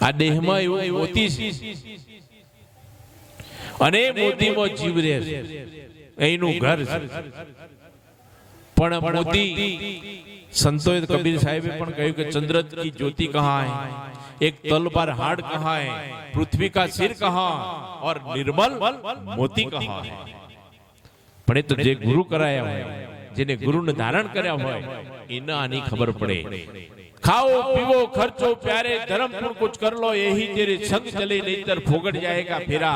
આ દેહમાં એવું મોતી છે અને મોતીમાં જીવ રહે છે, એનું ઘર છે. પણ મોતી સંતોએ કબીર સાહેબે પણ કહ્યું કે ચંદ્ર કી જ્યોતિ કહાં હૈ, एक तल पर हाड़ कहाँ है, पृथ्वी का सिर कहाँ और निर्मल मोती कहाँ है. પણ એ તો જે ગુરુ કરાયા હોય, જેને ગુરુને ધારણ કર્યા હોય, એને આની ખબર પડે. खाओ पीवो खर्चो प्यारे, धर्मपुर कुछ कर लो, यही तेरे संग चले, नहींतर फोगट जाएगा फेरा.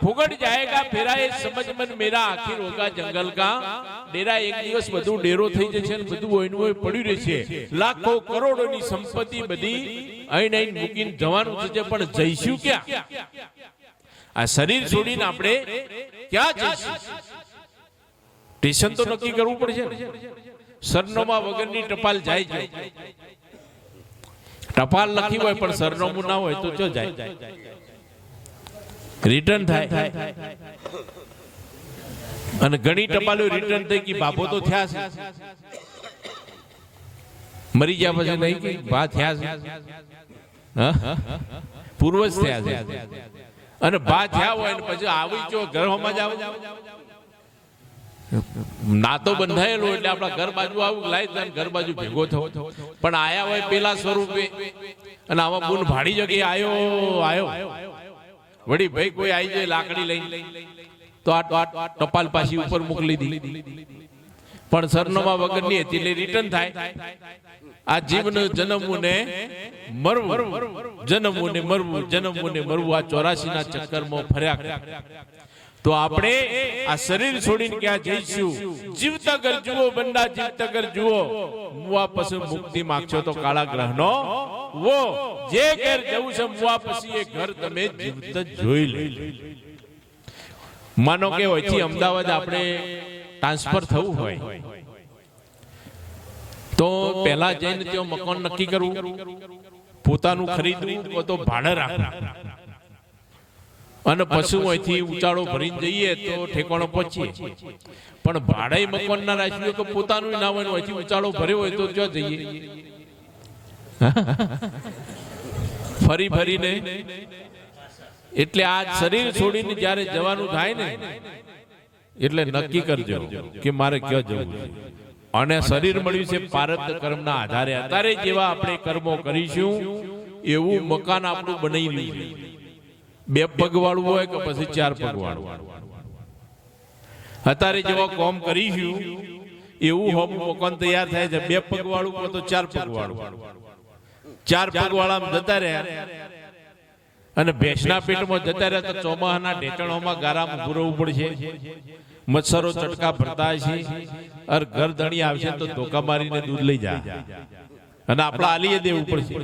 फोगट जाएगा फेरा એ સમજ મન મેરા, આખિર હોગા જંગલ કા ડેરા. એક દિવસ બધું ડેરો થઈ જશે અને બધું ઓયનું ઓય પડ્યું રહેશે. લાખો કરોડોની સંપત્તિ બધી અહીં અહીં મૂકીને જવાનું છે, પણ જઈશું ક્યાં? આ શરીર છોડીને આપણે ક્યાં જઈશું? સ્ટેશન તો નક્કી કરવું પડશે ને. સરનામા વગરની ટપાલ જાય છે. ટપાલ લખી હોય પણ સરનામું ના હોય તો ક્યાં જાય? રિટર્ન થાય. અને ઘણી ટપાલો રિટર્ન થઈ ગઈ, બાપો તો થયા છે, મરી ગયા પછી નહીં કે બા થયા છે, પૂર્વજ થયા છે. અને બા થયા હોય ને પછી આવી જો ઘરમાં જાવ, નાતો બંધાયેલો એટલે આપણા ઘર બાજુ આવું લાય, ઘર બાજુ ભેગો થવો. પણ આયા હોય પેલા સ્વરૂપે, અને આમાં બુન ભાડી જગ્યાએ આયો વળી ભાઈ કોઈ આવી જાય લાકડી લઈને, તો આ ટપાલ પાછી ઉપર મોકલી દીધી. પણ સરનામા વગરની હતી એટલે રિટર્ન થાય. આ જીવને જન્મવું ને મરવું, જન્મવું ને મરવું, જન્મવું ને મરવું, આ 84 ના ચક્કરમાં ફર્યા. તો આપણે આ શરીર છોડીને ક્યાં જઈશું? જીવતા કર જુઓ બંડા, જીવતા કર જુઓ. મુવા પછી મુક્તિ માંગશો તો કાળા ગ્રહનો વો. જે ઘર જવું છે મુવા પછી એ ઘર તમે જીવતા જોઈ લે. માનો કે અહીંથી અમદાવાદ આપણે ટ્રાન્સફર થવું હોય તો પહેલા જઈને ત્યાં મકાન નક્કી કરવું, પોતાનું ખરીદવું તો ભાડે રાખવું, અને પછી અહીંથી ઉચાળો ભરીને જઈએ તો ઠેકાણો પહોંચીએ. પણ ભાડે મકાન ના રાખ્યું કે પોતાનું ના હોય, અહીંથી ઉચાળો ભર્યો હોય તો જો જઈએ ફરી ફરીને. એટલે આ શરીર છોડીને જ્યારે જવાનું થાય ને એટલે નક્કી કરજો કે મારે ક્યાં જવું છે. અને શરીર મળ્યું છે પ્રારબ્ધ કર્મના આધારે. અત્યારે જેવા આપણે કર્મો કરીશું એવું મકાન આપણું બનાવી લઈશું. 2 પગ વાળું હોય કે પછી 4 પગ વાળું. અત્યારે જેવા કામ કરીશું એવું હોમ મકાન તૈયાર થાય છે. 2 પગ વાળું કે તો 4 પગ વાળું. 4 પગ વાળા જતા રહ્યા અને ભેંસના પેટમાં જતા રહ્યા તો ચોમાહાના ઢેટણોમાં ગારામાં પૂરવું પડશે. મચ્છરો ચટકા ભરતા છે. અર ઘર ધણી આવશે તો ધોકા મારીને દૂધ લઈ જાય અને આપણા આલીએ દેવું પડશે.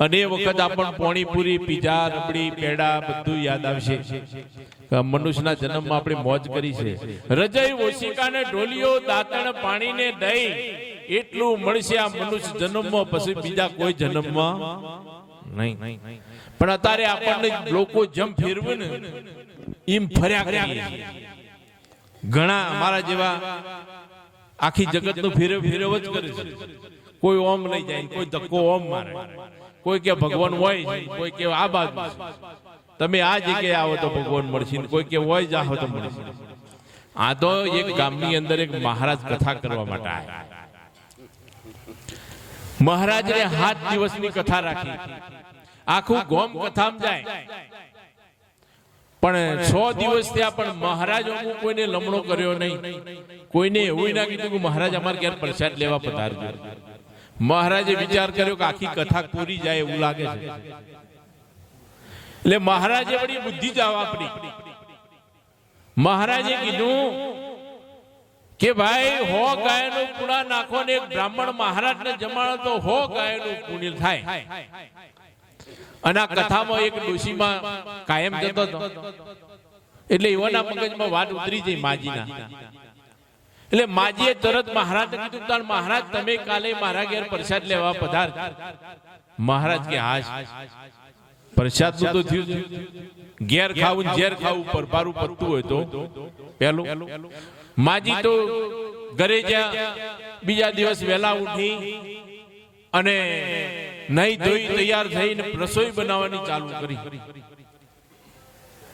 અને એ વખત આપણને પાણીપુરી, પીઝા, રબડી, પેડા બધું યાદ આવશે. મનુષ્યના જન્મમાં આપણે મોજ કરી છે. રજઈ ઓશિકાને ઢોલિયો, દાંતણ પાણીને દહીં, એટલું મળશે આ મનુષ્ય જન્મમાં, પછી બીજા કોઈ જન્મમાં નહીં. પણ અત્યારે આપણને લોકો જેમ ફેરવે ને એમ ફર્યા કરીએ. ઘણા અમારા જેવા આખી જગત નું ફેરવ જ કરે છે. કોઈ ઓમ લઈ જાય, કોઈ ધક્કો ઓમ મારે, કોઈ કે ભગવાન હોય, કોઈ કે આ બાજુ તમે આ જગ્યાએ આવો તો ભગવાન મળશે, કોઈ કે હોય જાઓ તો મળશે. આ તો એક ગામની અંદર એક મહારાજ કથા કરવા માટે આવ્યા. મહારાજને 7 દિવસની કથા રાખી. આખું ગોમ કથામાં જાય. પણ 6 દિવસ થયા પણ મહારાજ અમુક કોઈને લમણો કર્યો નહીં. કોઈને એવું ના કીધું કે મહારાજ અમારે ક્યારે પ્રસાદ લેવા પધારજો. મહારાજે વિચાર કર્યો કે આખી કથા પૂરી જાય એવું લાગે છે. એટલે મહારાજે વળી બુદ્ધિ જ વાપરી. મહારાજે કીધું કે ભાઈ 100 ગાયનું પૂણા નાખો ને એક બ્રાહ્મણ મહારાજને જમાડો તો 100 ગાયનું પુણ્ય થાય. અને આ કથામાં એક ડોશીમાં કાયમ જતો હતો. એટલે એવાના મગજમાં વાત ઉતરી જઈ માજીના. એટલે માજીએ તરત મહારાજને કીધું, તાર મહારાજ તમે કાલે મારા ઘેર પ્રસાદ લેવા પધાર. મહારાજ કે હા, પ્રસાદ તો થયું. ઘેર ખાવું ઝેર ખાવું પરપારું પડતું હોય તો પેલું. માજી તો ઘરે જ્યાં બીજા દિવસ વહેલા ઉઠી અને નહીં ધોઈ તૈયાર થઈને રસોઈ બનાવવાની ચાલુ કરી.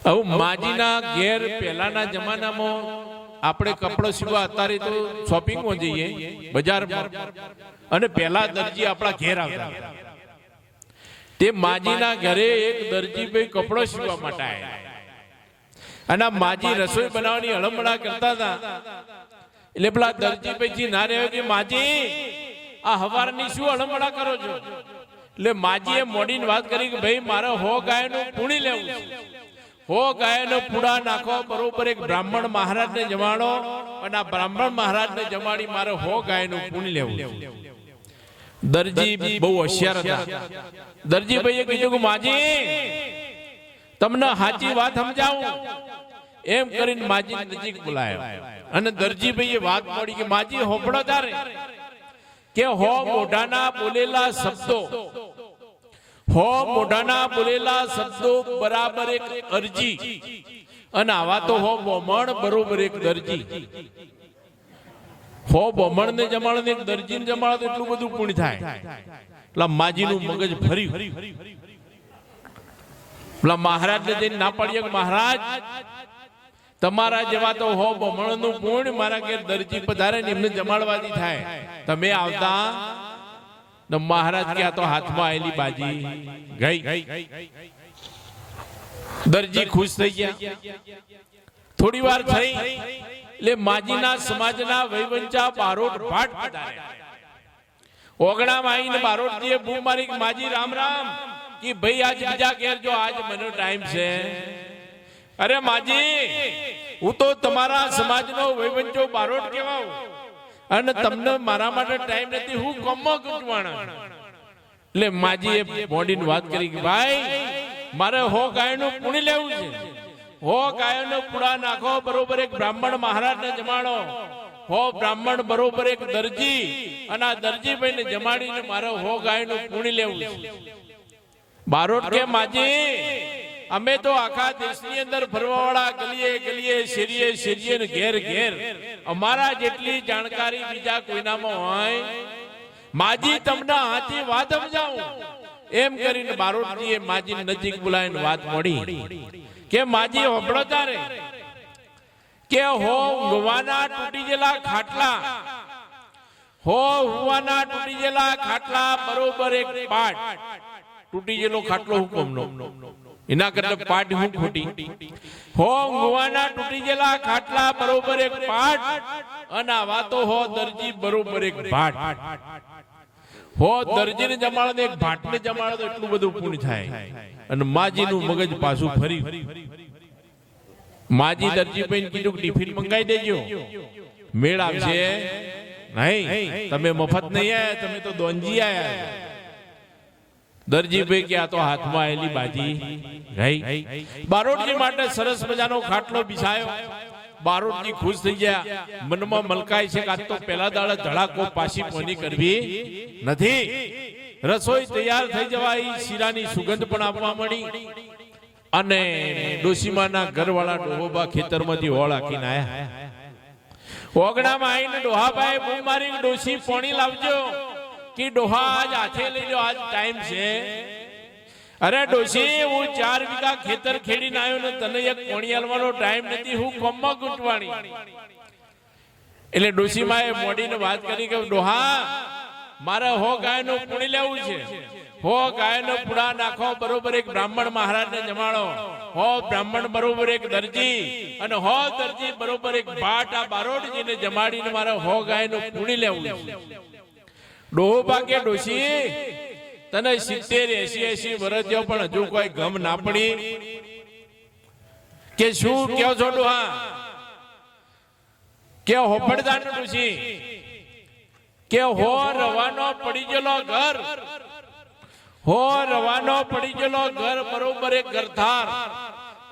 હવે માજીના ઘેર પહેલાના જમાનામાં આપણે કપડો સીવવા, અત્યારે તો શોપિંગમાં જઈએ બજારમાં, અને પહેલા દરજી આપણા ઘેર આવતા. તે માજીના ઘરે એક દરજી ભાઈ કપડો સીવવા માટે આવ્યા. અને માજી રસોઈ બનાવવાની હળમળા કરતા હતા. એટલે પેલા દરજી ભાઈ ના રહ્યો કે માજી આ હવારની શું હળમળા કરો છો? એટલે માજીએ મોડીને વાત કરી કે ભાઈ મારે 100 ગાયનું પૂણી લેવું છે. 100 ગાયનું પૂડા નાખો, બરોબર એક બ્રાહ્મણ મહારાજને જમાડો, અને આ બ્રાહ્મણ મહારાજને જમાડી મારે 100 ગાયનું પૂણી લેવું છે. દરજી બહુ હોશિયાર હતા. દરજી ભાઈએ કીધું કે માજી તમને સાચી વાત સમજાવું. એમ કરીને માજી નજીક બોલાયો અને દરજી ભાઈએ વાત મળી કે માજી હોપડો તારે કે 100 મોઢાના બોલેલા શબ્દો, 100 મોઢાના બોલેલા શબ્દો બરાબર એક અરજી, અને આવા તો 100 બોમણ બરોબર એક દરજી. 100 બોમણ ને જમાડો ને એક દરજી ને જમાડો તો એટલું બધું પુણ્ય થાય. એટલે માજીનું મગજ ફર્યું. પેલા મહારાજ ને જઈને ના પાડીએ કે મહારાજ તમારા જેવા તો 100 બોમણ નું પુણ્ય મારા ઘેર દરજી પધારે ને એમને જમાડવાથી થાય, તમે આવતા. મહારાજ કે આ તો હાથમાં આવેલી બાજી ગઈ. દરજી ખુશ થઈ ગયા. થોડી વાર થઈ એટલે માજીના સમાજના વૈવંચા બારોટ ભાટ પધાર્યા. ઓગણામાં આવીને બારોટજીએ બૂમ મારી કે માજી રામ રામ, કે ભાઈ આજ બીજા ઘેર જો, આજ મને ટાઈમ છે. અરે માજી હું તો તમારા સમાજનો વૈવંચો બારોટ કહેવાઉં, અને તમને મારા માટે ટાઈમ નથી, હું કમો ગુંજવાણા. એટલે માજીએ મોડીને વાત કરી કે ભાઈ મારે 100 ગાયનું પુણ્ય લેવું છે. 100 ગાયનો પૂડા નાખો, બરોબર એક બ્રાહ્મણ મહારાજને જમાડો, હો બ્રાહ્મણ બરોબર એક દરજી, અને આ દરજીભાઈને જમાડીને મારે હો ગાયનું પુણ્ય લેવું છે. બારોટ કે માજી, અમે તો આખા દેશની અંદર ફરવાવાળા ગલીએ ગલીએ શેરીએ શેરીએ ને ઘેર ઘેર, અમારા જેટલી જાણકારી બીજા કોઈનામાં હોય. માજી તમને હાથી વાત સમજાવું એમ કરીને બારોટજીએ માજી નજીક બોલાવીને વાત મળી કે માજી હોબળો તારે કે હો ઊંઘવાના તૂટી ગયેલા ખાટલા, હો ઊંઘવાના તૂટી ગયેલા ખાટલા બરોબર એક પાટ. તૂટી ગયેલો ખાટલો હુકમનો, એના કરતા પાટ હું ખોટી. હો ઊંઘવાના તૂટી ગયેલા ખાટલા બરોબર એક પાટ, અને આ વાતો હો દરજી બરોબર એક ભાટ. હો દરજીને જમાડો ને એક ભાટને જમાડો તો એટલું બધું પુણ્ય થાય. અને માજીનું મગજ પાછું ફરી. માજી દરજી ભાઈને કીધું કે ટિફિન મંગાવી દેજો, મેળ આવશે નહીં, તમે મફત નહીં આયા, તમે તો દોનજી આયા. દરજી ભાઈ કે આ તો હાથમાં આવેલી બાજી રહી. બારોટજી માટે સરસ મજાનો ખાટલો બિછાયો. બારોટજી ખુશ થઈ ગયા, મનમાં મલકાય છે કે આજ તો પહેલા દાડે ધડાકો પાછી પોની કરવી નથી. રસોઈ તૈયાર થઈ જવાય, શીરાની સુગંધ પણ આપવા મળી. અને ડોશીમાના ઘરવાળા ડોહોબા ખેતરમાંથી હોળ હાકીને આયા. ઓગણામાં આવીને ડોહાભાઈ બૂમ મારી, ડોશી પોણી લાવજો કે ડોહા આજ હાથે લઈ લો, આજ ટાઈમ છે. અરે ડોશી, હું 4 વીઘા ખેતર ખેડીને આવ્યો ને તને એક પોણી આલવાનો ટાઈમ નથી, હું કોમમાં ગૂંટવાણી. એટલે ડોશીમાએ મોડીને વાત કરી કે ડોહા, મારે હો ગાયનું પુણ્ય લેવું છે. હો ગાયનો પુડા નાખો બરોબર એક બ્રાહ્મણ મહારાજને જમાડો. હો બ્રાહ્મણ બરોબર એક દરજી, અને હો દરજી બરોબર એક ભાટ. આ બારોટજીને જમાડીને મારે હો ગાયનું પુણ્ય લેવું છે. ડોહોબા કે ડોશી, તને 70, 80, 80 વર્ષ થયો પણ હજુ કોઈ ગમ ના પડી કે શું કહો છો ડોહા? કે હોપડદાન ડોશી કે હો રવાનો પડી ગયેલો ઘર, હો રવાનો પડી ગયેલો ઘર બરોબર એક ગરથાર,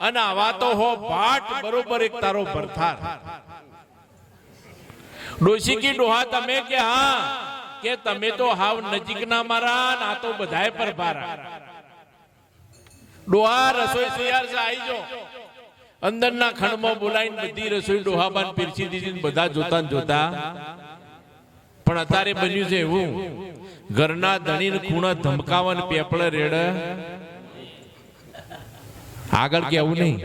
અને આવા તો હો ભાટ બરોબર એક તારો ભરથાર. ડોશી કી ડોહા તમે કે હા, કે તમે તો હાવ નજીકના મારા, ના તો બધાય પર ભારા. ડોહા રસોઈ તૈયાર છે, આવી જો. અંદરના ખંડમાં બોલાવીને બધી રસોઈ ડોહાબાન પીરસી દીધી. બધા જોતા ને જોતા, પણ અત્યારે બન્યું છે એવું, ઘરના ધણીને ખૂણા ધમકાવન પેપળે રેડ. આગળ કેવું નહીં.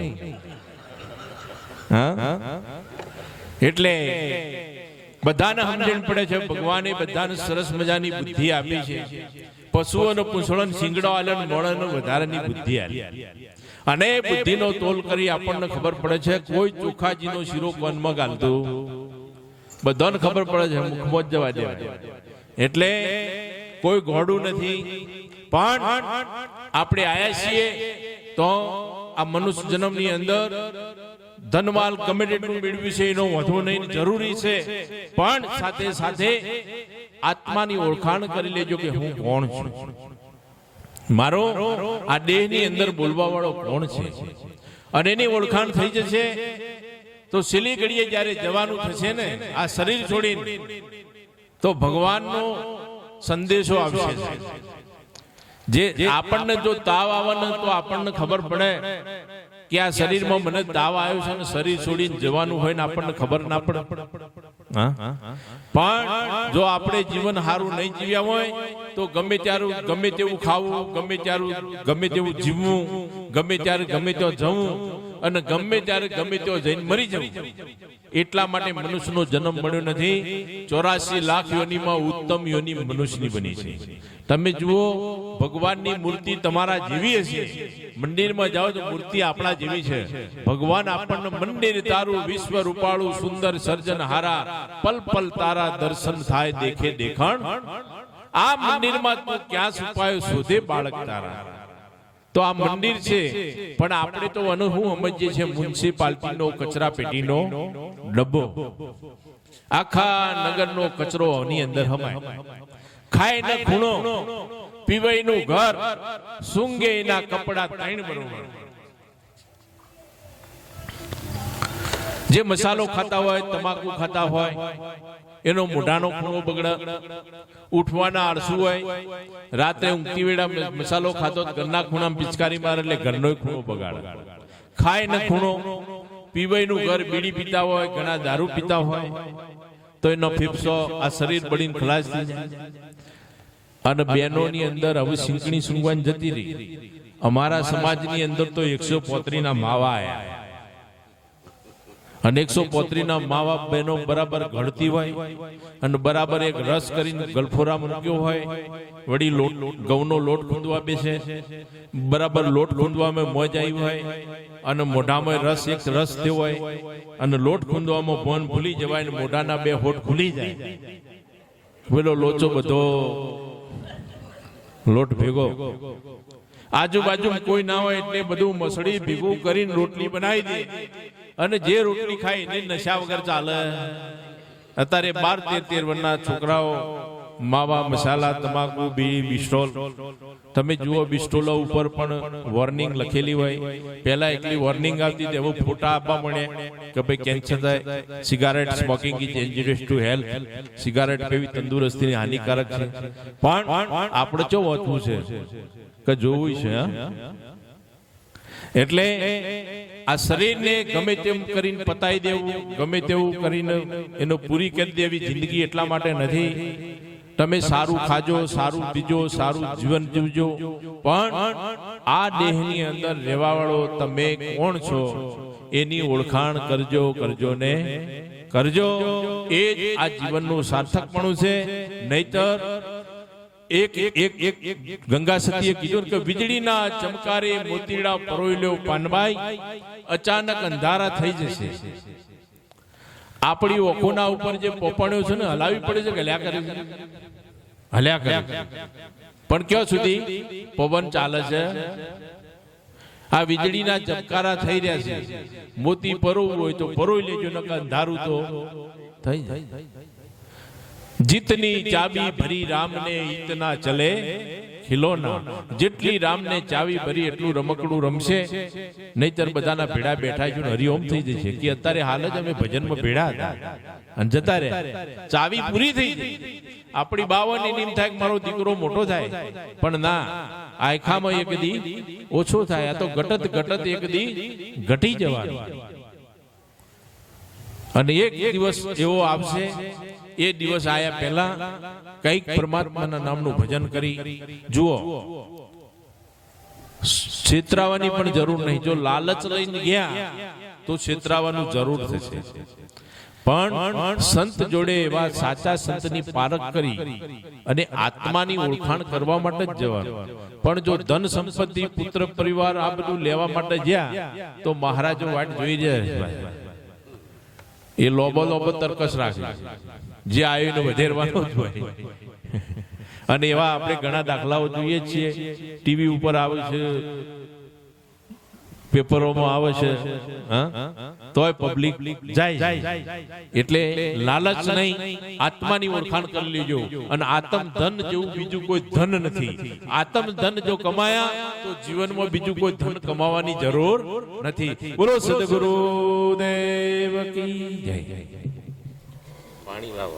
એટલે બધાને સમજણ પડે છે, ભગવાને બધાને સરસ મજાની બુદ્ધિ આપી છે. પશુઓનો પૂંછડો સિંગડો આલે, મોળાનો વધારાની બુદ્ધિ આલી, અને બુદ્ધિનો તોલ કરી આપણને ખબર પડે છે. કોઈ ચોખાજીનો શીરો કોનમાં ગાલતું બધાને ખબર પડે છે, મુખમાં જ જવા દેવા. એટલે કોઈ ઘોડું નથી. પણ આપણે આયા છીએ તો આ મનુષ્ય જન્મની અંદર ધનમાલ ગમે તેટલું મેળવ્યું છે એનો વધુ નહીં, જરૂરી છે. પણ સાથે સાથે આત્માની ઓળખાણ કરી લેજો કે હું કોણ છું, મારો આ દેહની અંદર બોલવા વાળો કોણ છે. અને એની ઓળખાણ થઈ જશે તો છેલ્લી ઘડીએ જયારે જવાનું થશે ને આ શરીર છોડીને, તો ભગવાનનો સંદેશો આવશે. જે આપણને જો તાવ આવે તો આપણને ખબર પડે કે આ શરીરમાં મને તાવ આવ્યો છે અને શરીર છોડીને જવાનું હોય ને આપણને ખબર ના પડે. પણ જો આપણે જીવન સારું નહીં જીવ્યા હોય તો ગમે ત્યારે ગમે તેવું ખાવું, ગમે તેવું જીવવું, ગમે ત્યારે ગમે ત્યાં જવું, અને ગમે ત્યારે ગમે ત્યાં જઈને મરી જવું. એટલા માટે મનુષ્યનો જન્મ મળ્યો નથી. 84 લાખ યોનિમાં ઉત્તમ યોનિ મનુષ્યની બની છે. તમે જુઓ, ભગવાનની મૂર્તિ તમારા જેવી હશે, મંદિરમાં જાઓ તો મૂર્તિ આપણા જેવી છે. ભગવાન આપણને મંદિર તારું વિશ્વ રૂપાળું સુંદર સર્જન હારા, પલ પલ તારા દર્શન થાય દેખે દેખણ. આ મંદિરમાં તું ક્યાં છુપાયો શોધે બાળક તારા. તો આ મંદિર છે, પણ આપણે તો શું સમજીએ છીએ, મ્યુનિસિપાલિટીનો કચરા પેટીનો ડબ્બો. આખા નગરનો કચરો આની અંદર હમાય. ખાય ને ખૂણો, પીવાયનું ઘર, સૂંઘે એના કપડા 3 બરોબર. જે મસાલો ખાતા હોય, તમાકુ ખાતા હોય, એનો મોઢાનો ખૂણો બગડે, ઉઠવાના આળસુ હોય, રાત્રે ઊંઘતી વેળા મસાલો ખાતો ઘરના ખૂણામાં પિચકારી મારે એટલે ઘરનો ખૂણો બગાડે. ખાય ને ખૂણો, પીવાયનું ઘર, બીડી પીતા હોય, ઘણા દારૂ પીતા હોય તો એનો ફેફસો, આ શરીર બળીને ખલાસ થઈ જાય. અને બહેનોની અંદર હવે સિંકણી સૂંઘવાની જતી રહી. અમારા સમાજની અંદર તો 135 ના માવા આયા, અને 135 ના માવા બહેનો બરાબર ઘડતી હોય અને બરાબર એક રસ કરીને ગલફોરા મૂક્યો હોય, વળી ઘઉંનો લોટ ખૂંદવા બેસે, બરાબર લોટ ખૂંદવામાં મોજ આવી હોય અને મોઢામાં એક રસ થયો હોય અને લોટ ખૂંદવામાં ભોન ભૂલી જવાય ને મોઢાના 2 હોઠ ખુલી જાય, પેલો લોચો બધો લોટ ભેગો, આજુબાજુ કોઈ ના હોય એટલે બધું મસળી ભેગું કરીને રોટલી બનાવી દે અને જે રોટલી ખાય એને નશા વગર ચાલે. અત્યારે 12-13 વર્ષના છોકરાઓ માવા, મસાલા, તમાકુ, બીડી, બિસ્ટોલ. તમે જુઓ બિસ્ટોલો ઉપર પણ વોર્નિંગ લખેલી હોય. પહેલા એકલી વોર્નિંગ આવતી હતી, હવે ફોટા આપવા મળે કે ભાઈ કેન્સર થાય, cigarette smoking is injurious to health, cigarette પીવી તંદુરસ્તીની હાનિકારક છે. પણ આપણે ચો વાંચવું છે કે જોવું છે. એટલે આ શરીરને ગમે તેમ કરીને પતાઈ દેવું, ગમે તેવું કરીને એનો પૂરી કરી દેવી જિંદગી એટલા માટે નથી. તમે સારું ખાજો, સારું પીજો, સારું જીવન જીવજો, પણ આ દેહની અંદર રહેવાવાળો તમે કોણ છો એની ઓળખાણ કરજો ને કરજો. એ જ આ જીવનનું સાર્થકપણું છે. નહીતર એક ગંગા સતીએ કીધું કે વીજળીના ચમકારે મોતીડા પરોઈ લ્યો પાનબાઈ, અચાનક અંધારા થઈ જશે. આપણી ઓખોના ઉપર જે પોપણ્યો છે ને હલાવી પડે છે કે હલ્યા કરે છે, હલ્યા કરે, પણ ક્યાં સુધી પવન ચાલે છે? આ વીજળીના ચમકારા થઈ રહ્યા છે. મોતી પરોવું હોય તો પરોઈ લેજો, નકર અંધારું તો થઈ જાય. જીતની ચાબી ભરી રામને ઇતના ચલે ખિલોના. જેટલી રામને ચાવી ભરી એટલું રમકડું રમશે, નહીતર બધાના ભેડા બેઠા છે હરિઓમ થઈ જશે. કે અત્યારે હાલ જ અમે ભજનમાં ભેડા હતા અને જતા રહ્યા, ચાવી પૂરી થઈ ગઈ. આપણી 52 નીમ થાય મારો દીકરો મોટો થાય, પણ ના, આયખામાં એક દી ઓછો થાય. આ તો ઘટત એક દી ઘટી જવાનું. અને એક દિવસ એવો આવશે, એ દિવસ આયા પહેલા કઈક પરમાત્માના નામનું ભજન કરી જુઓ. છેતરાવાની પણ જરૂર નહીં. જો લાલચ લઈને ગયા તો છેતરાવાનું જરૂર થશે. પણ સંત જોડે એવા સાચા સંતની પારખ કરી અને આત્માની ઓળખાણ કરવા માટે જ જવાનું. પણ જો ધન સંપત્તિ, પુત્ર પરિવાર આ બધું લેવા માટે ગયા તો મહારાજો વાટ જોઈ રહ્યા. એ લોબો તરકસ રાખે, જે આવ્યું વધેરવાનો જ હોય. અને એવા આપણે ઘણા દાખલાઓ જોઈએ છીએ. ટીવી ઉપર આવે છે, પેપરોમાં આવે છે, તોય પબ્લિક જાય. એટલે લાલચ નહીં, આત્માની ઓળખાણ કરી લેજો. અને આત્મ ધન જેવું બીજું કોઈ ધન નથી. આત્મ ધન જો કમાયા તો જીવનમાં બીજું કોઈ ધન કમાવાની જરૂર નથી. બોલો સદગુરુ દેવ કી જય. પાણી લાવો.